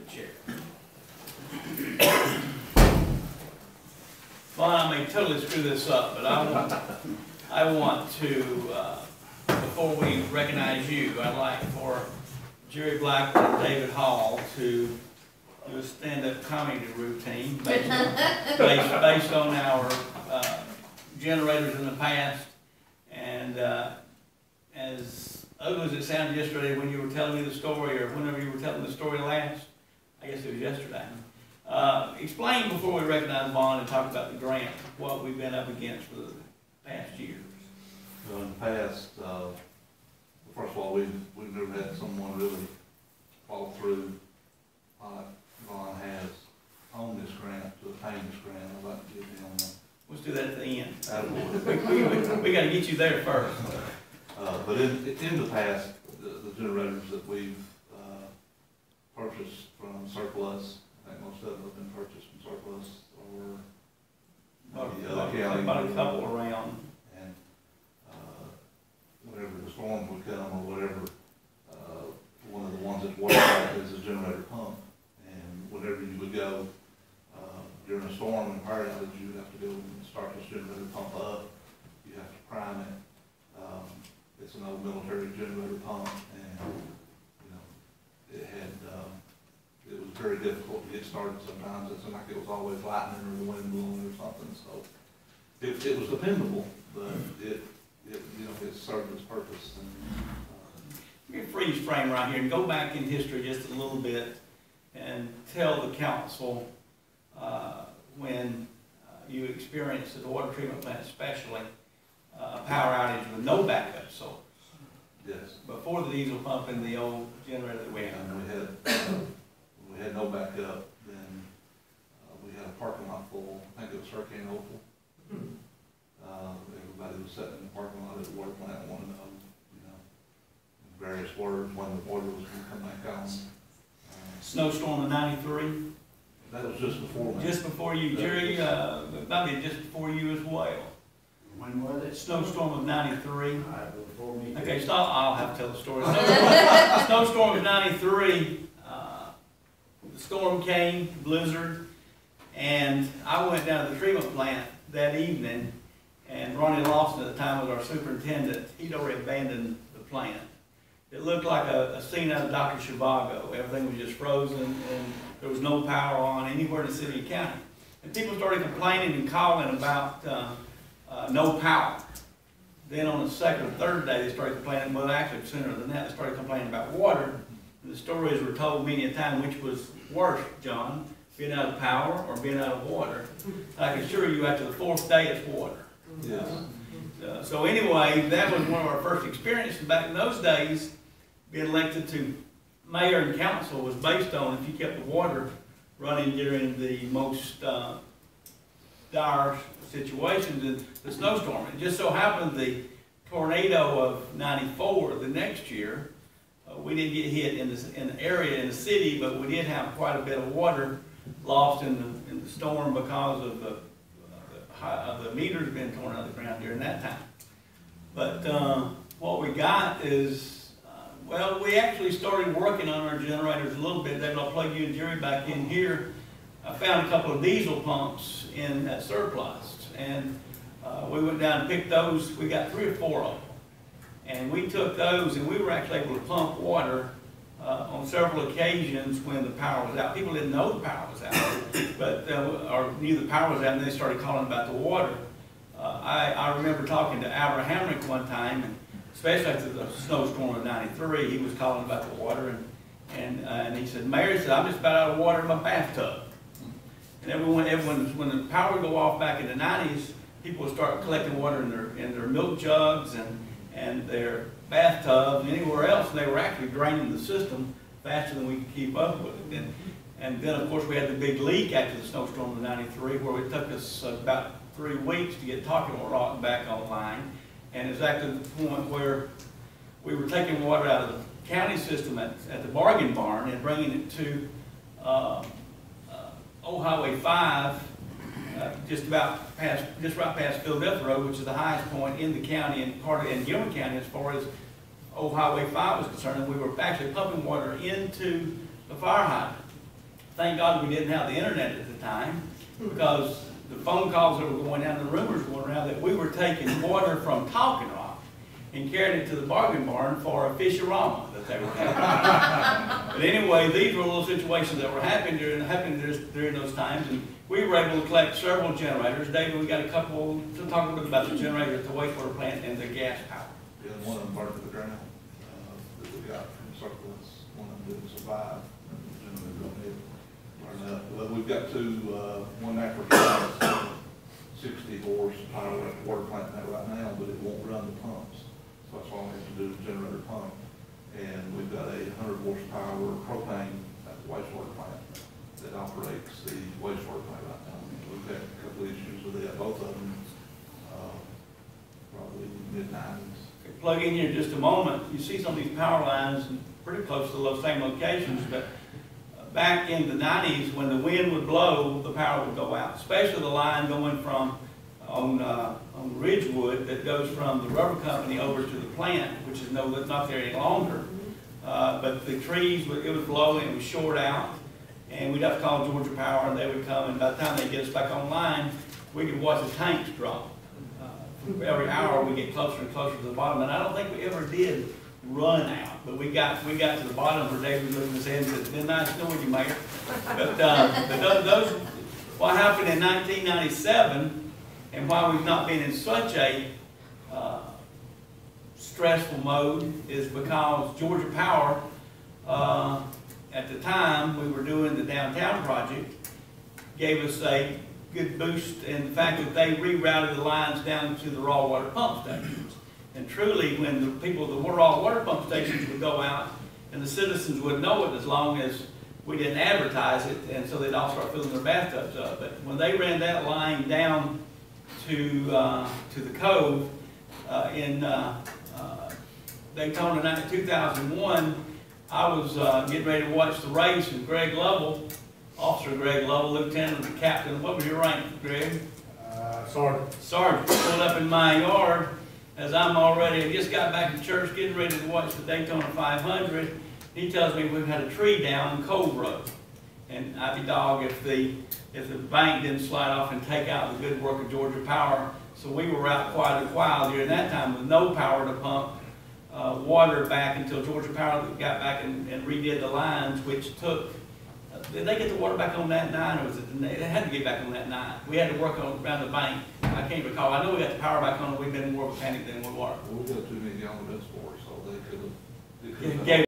chair. Well, I may totally screw this up, but I want to, before we recognize you, I'd like for Jerry Blackwood and David Hall to do a stand-up comedy routine based on our generators in the past. And as ugly as it sounded yesterday when you were telling me the story, or whenever you were telling the story last, I guess it was yesterday. Explain before we recognize Vaughn and talk about the grant, what we've been up against for the past years. So in the past, first of all, we've never had someone really follow through like Vaughn has on this grant, to obtain this grant. I'd like to get him. Let's do that at the end. We got to get you there first. But in the past, the generators that we've purchased from surplus, I think most of them have been purchased from surplus or about a couple around. And whenever the storms would come or whatever, one of the ones that's water is a generator pump. And whenever you would go during a storm and power outage, you would have to go and start this generator pump up. You have to prime it. It's an old military generator pump, and you know it was very difficult to get started. Sometimes it seemed like it was always lightning or the wind blowing or something. So it was dependable, but it served its purpose. And Let me freeze frame right here and go back in history just a little bit and tell the council when you experienced at the water treatment plant especially a power outage with no backup source. Yes. Before the diesel pump and the old generator that we had. And we had no backup. Then we had a parking lot full. I think it was Hurricane Opal. Everybody was sitting in the parking lot at the water plant and wanted to know, various words when the water was going to come back on. Snowstorm of '93. That was just before me. Just before you, Jerry. Maybe just before you as well. When was it? Snowstorm of '93. Before me. Okay, stop. I'll have to tell the story. Snowstorm of '93. The storm came, blizzard, and I went down to the treatment plant that evening, and Ronnie Lawson at the time was our superintendent. He'd already abandoned the plant. It looked like a scene out of Dr. Zhivago. Everything was just frozen, and there was no power on anywhere in the city or county. And people started complaining and calling about no power. Then on the second or third day, they started complaining, well, actually sooner than that, they started complaining about water. And the stories were told many a time, which was worse, John, being out of power or being out of water. I can assure you, after the fourth day, it's water. Yes. So anyway, that was one of our first experiences. Back in those days, being elected to mayor and council was based on if you kept the water running during the most dire situations in the snowstorm. It just so happened the tornado of '94, the next year, we didn't get hit in the area in the city, but we did have quite a bit of water lost in the storm because of the meters being torn out of the ground during that time. But what we got is, well, we actually started working on our generators a little bit. Then I'll plug you and Jerry back in here. I found a couple of diesel pumps in that surplus, and we went down and picked those. We got 3 or 4 of them, and we took those, and we were actually able to pump water on several occasions when the power was out. People didn't know the power was out, but or knew the power was out, and they started calling about the water. I remember talking to Albert Hamrick one time, and especially after the snowstorm of '93, he was calling about the water, and he said, Mayor, he said, I'm just about out of water in my bathtub. And everyone, when the power would go off back in the '90s, people would start collecting water in their milk jugs and their bathtubs and anywhere else, and they were actually draining the system faster than we could keep up with it. And then, of course, we had the big leak after the snowstorm of '93, where it took us about 3 weeks to get Talking Rock back online. And it's actually the point where we were taking water out of the county system at the bargain barn and bringing it to Old Highway 5, just right past Philadelphia Road, which is the highest point in the county and part of Gilman County as far as Old Highway 5 was concerned. And we were actually pumping water into the fire hydrant. thank God we didn't have the internet at the time, because the phone calls that were going down, the rumors going around that we were taking water from Talking Rock and carrying it to the bargain barn for a fish-a-rama that they were having. But anyway, these were little situations that were happening during those times, and we were able to collect several generators. David, we got a couple to talk a little bit about the generator at the wastewater plant and the gas power. Yeah, one of them burned to the ground, that we got from surplus, one of them didn't survive, and the gentleman don't need burn up. But we've got one natural gas, 60 horsepower at the water plant now right now, but it won't run the pumps. So that's all we have to do is generator pump. And we've got a 100 horsepower propane at the wastewater plant that operates the wastewater plant right now. We've had a couple of issues with that, both of them, probably mid-90s. Plug in here in just a moment. You see some of these power lines pretty close to those same locations, but back in the 90s, when the wind would blow, the power would go out, especially the line going from on Ridgewood that goes from the rubber company over to the plant, which is not there any longer. But the trees, it would blow and it would short out, and we'd have to call Georgia Power, and they would come, and by the time they get us back online, we could watch the tanks drop. Every hour we get closer and closer to the bottom, and I don't think we ever did run out, but we got to the bottom where David looked at his head and said, "Didn't I know you, Mayor?" But those, what happened in 1997, and why we've not been in such a stressful mode, is because Georgia Power, at the time we were doing the downtown project, gave us a good boost in the fact that they rerouted the lines down to the raw water pump stations. And truly, when the people, the raw water pump stations would go out, and the citizens would know it as long as we didn't advertise it, and so they'd all start filling their bathtubs up. But when they ran that line down to the cove in Daytona 2001, I was getting ready to watch the race, and Greg Lovell, Officer Greg Lovell, Lieutenant and Captain, what was your rank, Greg? Sergeant. Sergeant, pulled up in my yard as I just got back to church, getting ready to watch the Daytona 500. He tells me we've had a tree down Cove Road. And I'd be dog if the bank didn't slide off and take out the good work of Georgia Power. So we were out quite a while during that time with no power to pump water back until Georgia Power got back and redid the lines, which took. Did they get the water back on that night, or was it? They had to get back on that night. We had to work around the bank. I can't recall. I know we got the power back on, and we've been more of a panic than we were. Well, we got too many on the best for, so they could have.